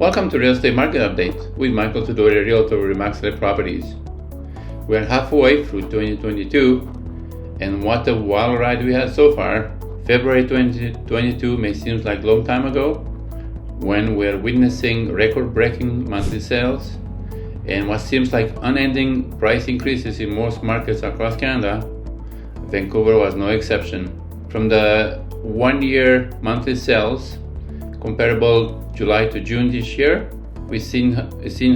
Welcome to Real Estate Market Update with Michael Tudorie, Realtor with Velasquez Properties. We are halfway through 2022, and what a wild ride we had so far. February 2022 may seem like a long time ago, when we're witnessing record-breaking monthly sales and what seems like unending price increases in most markets across Canada. Vancouver was no exception. From the one-year monthly sales comparable July to June this year, we've seen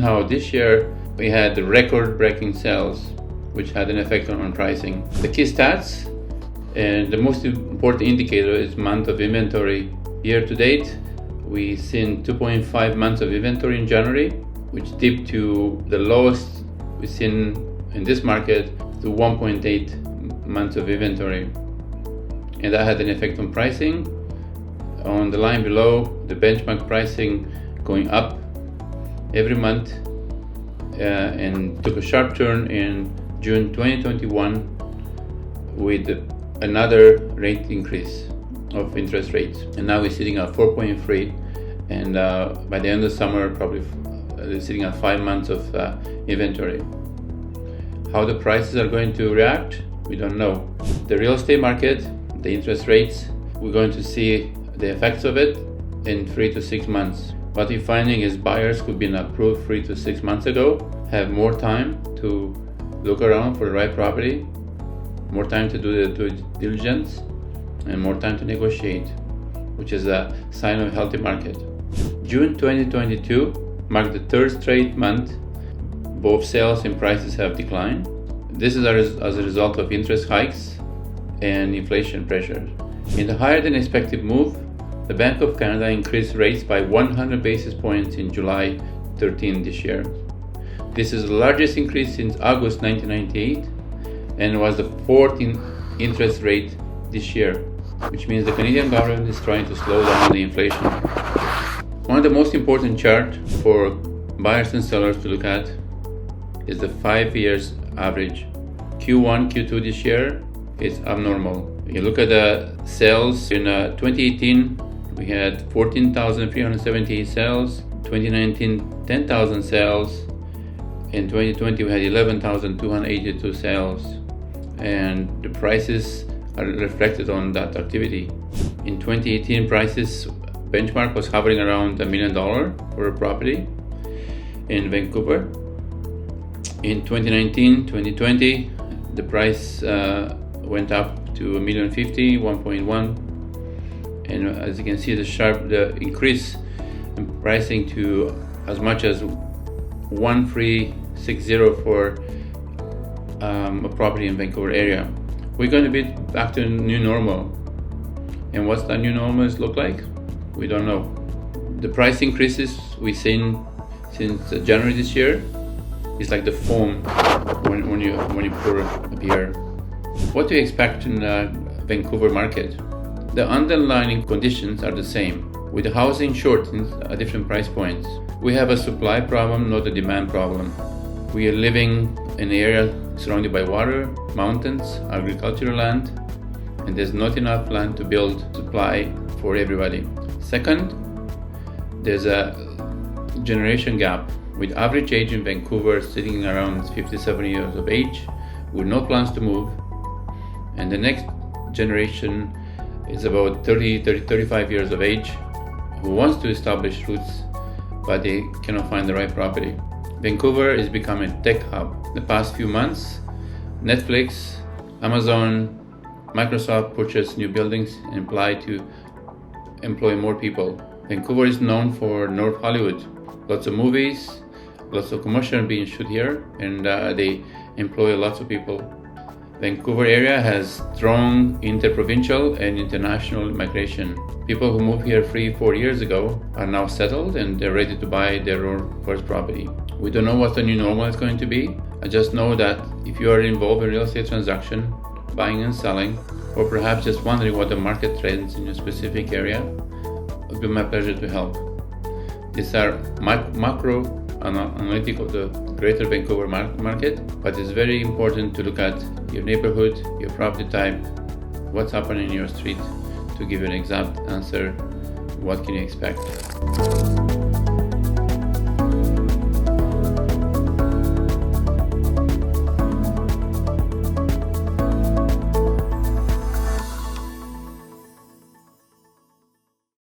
how this year we had record-breaking sales, which had an effect on pricing. The key stats and the most important indicator is month of inventory. Year to date, we've seen 2.5 months of inventory in January, which dipped to the lowest we've seen in this market to 1.8 months of inventory. And that had an effect on pricing. On the line below, the benchmark pricing going up every month and took a sharp turn in June 2021 with another rate increase of interest rates. And now we're sitting at 4.3, and by the end of summer, probably sitting at 5 months of inventory. How the prices are going to react, we don't know. The real estate market, the interest rates, we're going to see the effects of it in 3 to 6 months. What we're finding is buyers who've been approved 3 to 6 months ago have more time to look around for the right property, more time to do the due diligence, and more time to negotiate, which is a sign of a healthy market. June 2022 marked the third straight month both sales and prices have declined. This is as a result of interest hikes and inflation pressures. In the higher than expected move, the Bank of Canada increased rates by 100 basis points in July 13 this year. This is the largest increase since August 1998 and was the fourth interest rate this year, which means the Canadian government is trying to slow down the inflation. One of the most important charts for buyers and sellers to look at is the 5 years average. Q1, Q2 this year is abnormal. You look at the sales in 2018, we had 14,378 sales. 2019, 10,000 sales. In 2020, we had 11,282 sales. And the prices are reflected on that activity. In 2018, prices benchmark was hovering around $1 million for a property in Vancouver. In 2019, 2020, the price went up to $1,050,000, 1.1, and as you can see, the increase in pricing to as much as 1,360 for a property in Vancouver area. We're going to be back to new normal, and what's that new normal look like? We don't know. The price increases we've seen since January this year is like the foam when you pour a beer. What do you expect in the Vancouver market? The underlying conditions are the same, with the housing shortages at different price points. We have a supply problem, not a demand problem. We are living in an area surrounded by water, mountains, agricultural land, and there's not enough land to build supply for everybody. Second, there's a generation gap, with average age in Vancouver sitting around 57 years of age, with no plans to move. And the next generation is about 35 years of age who wants to establish roots, but they cannot find the right property. Vancouver is becoming a tech hub. The past few months, Netflix, Amazon, Microsoft purchased new buildings and apply to employ more people. Vancouver is known for North Hollywood. Lots of movies, lots of commercial being shot here, and they employ lots of people. Vancouver area has strong interprovincial and international migration. People who moved here 3-4 years ago are now settled and they're ready to buy their own first property. We don't know what the new normal is going to be. I just know that if you are involved in real estate transaction, buying and selling, or perhaps just wondering what the market trends in a specific area, it would be my pleasure to help. These are macro analytic of the greater Vancouver market, but it's very important to look at your neighborhood, your property type, what's happening in your street to give you an exact answer what can you expect.